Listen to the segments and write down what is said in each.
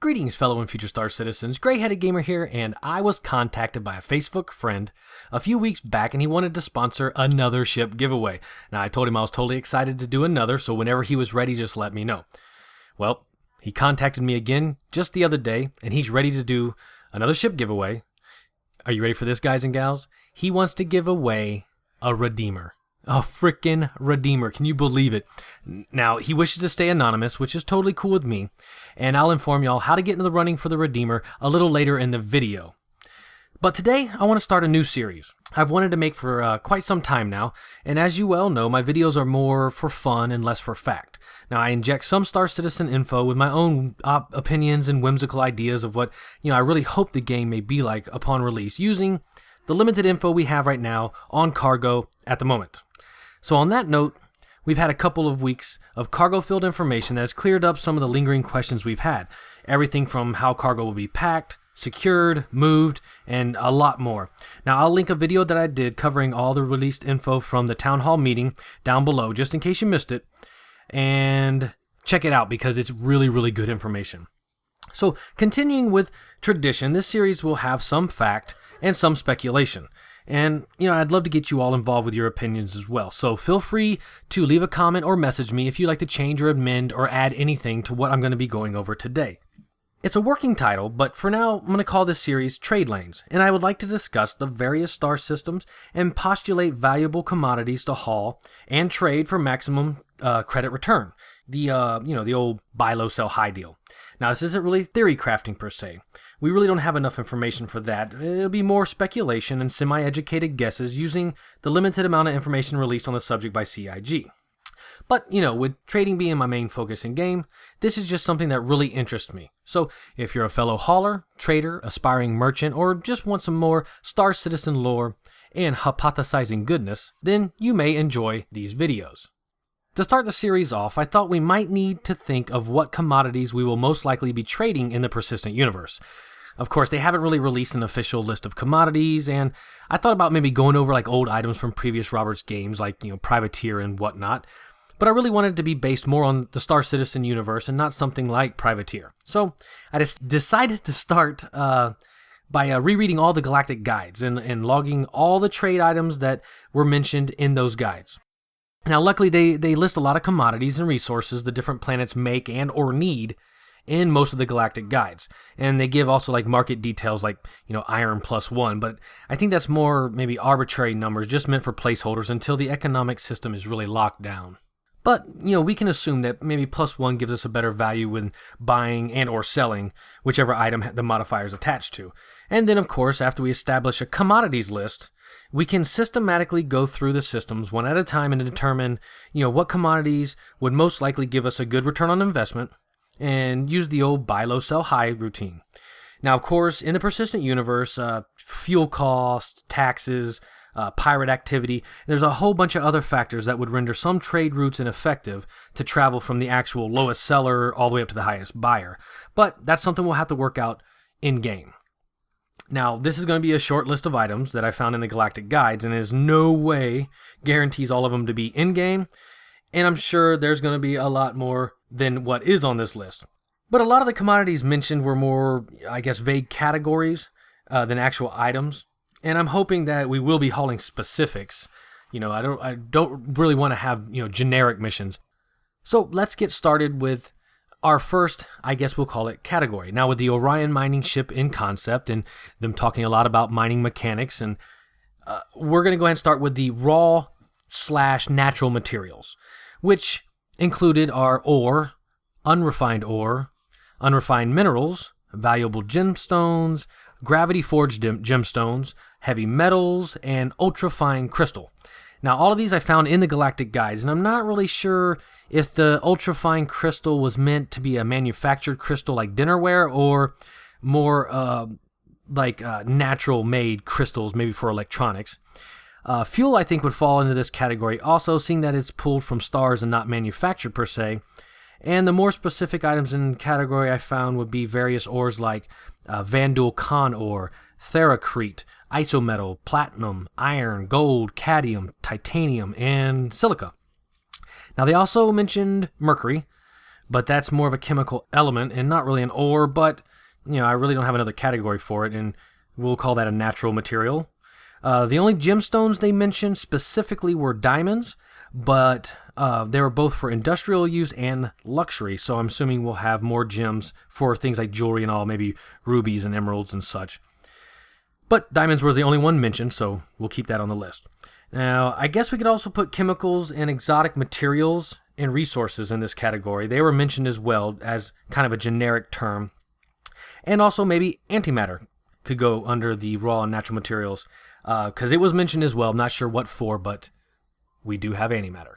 Greetings, fellow and future star citizens. Gray-headed gamer here, and I was contacted by a Facebook friend a few weeks back, and he wanted to sponsor another ship giveaway. Now, I told him I was totally excited to do another, so whenever he was ready, just let me know. Well, he contacted me again just the other day, and he's ready to do another ship giveaway. Are you ready for this, guys and gals? He wants to give away a Redeemer. A frickin' Redeemer. Can you believe it? Now, he wishes to stay anonymous, which is totally cool with me, and I'll inform y'all how to get into the running for the Redeemer a little later in the video. But today, I want to start a new series I've wanted to make for quite some time now, and as you well know, my videos are more for fun and less for fact. Now, I inject some Star Citizen info with my own opinions and whimsical ideas of what, I really hope the game may be like upon release, using the limited info we have right now on cargo at the moment. So on that note, we've had a couple of weeks of cargo-filled information that has cleared up some of the lingering questions we've had. Everything from how cargo will be packed, secured, moved, and a lot more. Now, I'll link a video that I did covering all the released info from the town hall meeting down below, just in case you missed it. And check it out because it's really, really good information. So, continuing with tradition, this series will have some fact and some speculation. And, I'd love to get you all involved with your opinions as well. So feel free to leave a comment or message me if you'd like to change or amend or add anything to what I'm going to be going over today. It's a working title, but for now, I'm going to call this series Trade Lanes, and I would like to discuss the various star systems and postulate valuable commodities to haul and trade for maximum credit return. The old buy low, sell high deal. Now, this isn't really theory crafting per se. We really don't have enough information for that. It'll be more speculation and semi-educated guesses using the limited amount of information released on the subject by CIG. But, with trading being my main focus in game, this is just something that really interests me. So, if you're a fellow hauler, trader, aspiring merchant, or just want some more Star Citizen lore and hypothesizing goodness, then you may enjoy these videos. To start the series off, I thought we might need to think of what commodities we will most likely be trading in the persistent universe. Of course, they haven't really released an official list of commodities, and I thought about maybe going over like old items from previous Roberts games, like, Privateer and whatnot. But I really wanted it to be based more on the Star Citizen universe and not something like Privateer. So I just decided to start by rereading all the galactic guides and logging all the trade items that were mentioned in those guides. Now, luckily, they list a lot of commodities and resources the different planets make and or need in most of the galactic guides. And they give also like market details like, iron +1. But I think that's more maybe arbitrary numbers just meant for placeholders until the economic system is really locked down. But, we can assume that maybe +1 gives us a better value when buying and or selling whichever item the modifier is attached to. And then, of course, after we establish a commodities list, we can systematically go through the systems one at a time and determine, what commodities would most likely give us a good return on investment and use the old buy low, sell high routine. Now, of course, in the persistent universe, fuel costs, taxes, pirate activity, there's a whole bunch of other factors that would render some trade routes ineffective to travel from the actual lowest seller all the way up to the highest buyer. But that's something we'll have to work out in-game. Now, this is going to be a short list of items that I found in the Galactic Guides, and is no way guarantees all of them to be in-game, and I'm sure there's going to be a lot more than what is on this list. But a lot of the commodities mentioned were more, vague categories than actual items, and I'm hoping that we will be hauling specifics. I don't really want to have, generic missions. So let's get started with our first, we'll call it category. Now, with the Orion mining ship in concept and them talking a lot about mining mechanics, and we're going to go ahead and start with the raw/natural materials, which included our ore, unrefined minerals, valuable gemstones, gravity-forged gemstones, heavy metals, and ultrafine crystal. Now, all of these I found in the Galactic Guides, and I'm not really sure if the ultrafine crystal was meant to be a manufactured crystal like dinnerware, or more natural-made crystals, maybe for electronics. Fuel, I think, would fall into this category also, seeing that it's pulled from stars and not manufactured per se. And the more specific items in the category I found would be various ores like Vandul Khan ore, Theracrete, isometal, platinum, iron, gold, cadmium, titanium, and silica. Now, they also mentioned mercury, but that's more of a chemical element and not really an ore, but I really don't have another category for it, and we'll call that a natural material. The only gemstones they mentioned specifically were diamonds, but they were both for industrial use and luxury, so I'm assuming we'll have more gems for things like jewelry and all, maybe rubies and emeralds and such. But diamonds was the only one mentioned, so we'll keep that on the list. Now, I guess we could also put chemicals and exotic materials and resources in this category. They were mentioned as well as kind of a generic term. And also maybe antimatter could go under the raw and natural materials, because it was mentioned as well. I'm not sure what for, but we do have antimatter.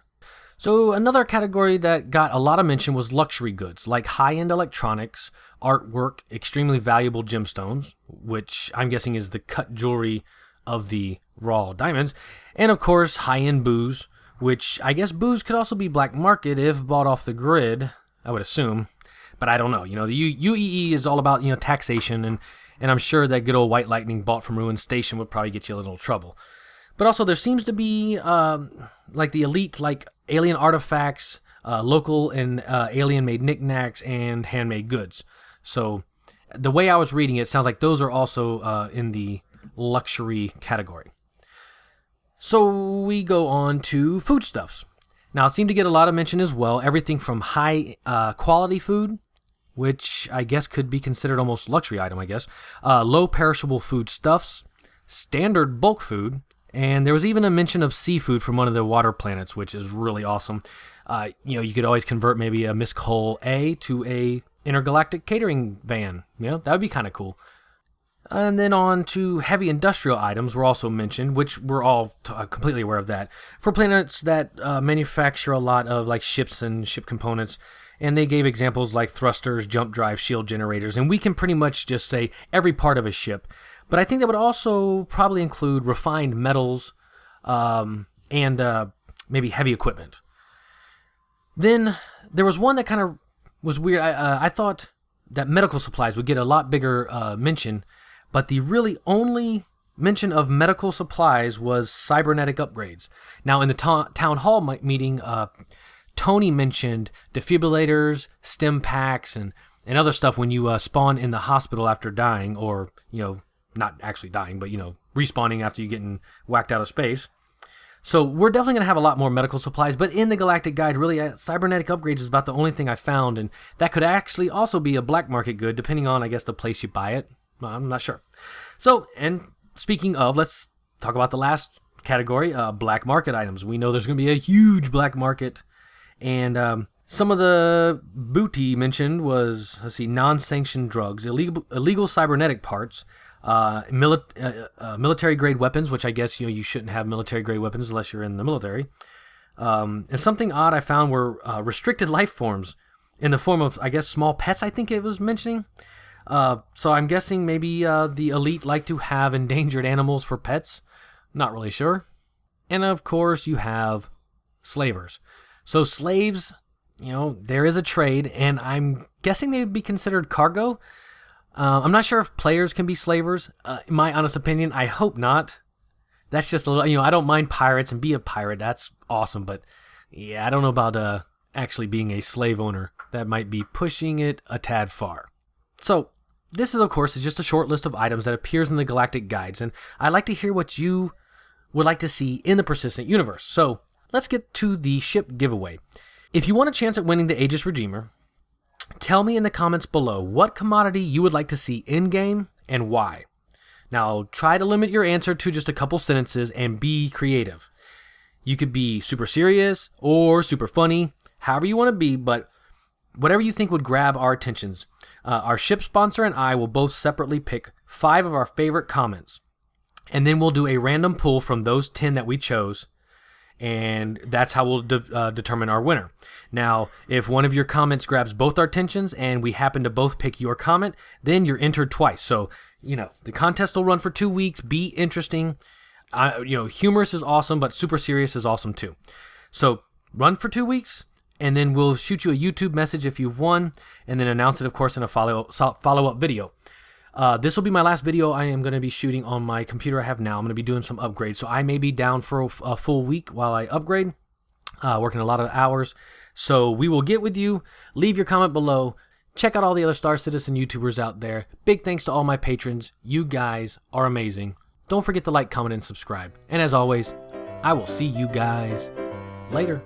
So another category that got a lot of mention was luxury goods, like high-end electronics, artwork, extremely valuable gemstones, which I'm guessing is the cut jewelry of the raw diamonds, and of course high-end booze, which I guess booze could also be black market if bought off the grid, I would assume, but I don't know. The UEE is all about taxation, and I'm sure that good old White Lightning bought from Ruin Station would probably get you in a little trouble. But also there seems to be like the elite, like alien artifacts, local and alien-made knickknacks, and handmade goods. So the way I was reading it sounds like those are also in the luxury category. So we go on to foodstuffs. Now, it seemed to get a lot of mention as well. Everything from high quality food, which I guess could be considered almost luxury item, I guess. Low perishable foodstuffs, standard bulk food, and there was even a mention of seafood from one of the water planets, which is really awesome. You could always convert maybe a Miss Cole A to a intergalactic catering van. That would be kind of cool. And then on to heavy industrial items were also mentioned, which we're all completely aware of that. For planets that manufacture a lot of like ships and ship components, and they gave examples like thrusters, jump drive, shield generators, and we can pretty much just say every part of a ship. But I think that would also probably include refined metals and maybe heavy equipment. Then there was one that kind of was weird. I thought that medical supplies would get a lot bigger mention, but the really only mention of medical supplies was cybernetic upgrades. Now, in the town hall meeting, Tony mentioned defibrillators, stim packs, and other stuff when you spawn in the hospital after dying, or, not actually dying, but, respawning after you getting whacked out of space. So we're definitely going to have a lot more medical supplies, but in the Galactic Guide, really, cybernetic upgrades is about the only thing I found, and that could actually also be a black market good, depending on, I guess, the place you buy it. I'm not sure. So, and speaking of, let's talk about the last category, black market items. We know there's going to be a huge black market, and some of the booty mentioned was, non-sanctioned drugs, illegal cybernetic parts, military-grade weapons, which I guess, you shouldn't have military-grade weapons unless you're in the military. And something odd I found were restricted life forms in the form of, I guess, small pets, I think it was mentioning. So I'm guessing maybe the elite like to have endangered animals for pets. Not really sure. And of course, you have slavers. So slaves, there is a trade, and I'm guessing they would be considered cargo. I'm not sure if players can be slavers. In my honest opinion, I hope not. That's just a little, I don't mind pirates, and be a pirate, that's awesome. But yeah, I don't know about actually being a slave owner. That might be pushing it a tad far. So this is, of course, just a short list of items that appears in the Galactic Guides, and I'd like to hear what you would like to see in the persistent universe. So let's get to the ship giveaway. If you want a chance at winning the Aegis Redeemer, tell me in the comments below what commodity you would like to see in-game and why. Now, try to limit your answer to just a couple sentences and be creative. You could be super serious or super funny, however you want to be, but whatever you think would grab our attentions. Our ship sponsor and I will both separately pick 5 of our favorite comments, and then we'll do a random pull from those 10 that we chose, and that's how we'll determine our winner. Now, if one of your comments grabs both our attentions and we happen to both pick your comment, then you're entered twice. So, the contest will run for 2 weeks. Be interesting. Humorous is awesome, but super serious is awesome too. So, run for 2 weeks, and then we'll shoot you a YouTube message if you've won, and then announce it, of course, in a follow-up video. This will be my last video I am going to be shooting on my computer I have now. I'm going to be doing some upgrades, so I may be down for a full week while I upgrade. working a lot of hours. So we will get with you. Leave your comment below. Check out all the other Star Citizen YouTubers out there. Big thanks to all my patrons. You guys are amazing. Don't forget to like, comment, and subscribe. And as always, I will see you guys later.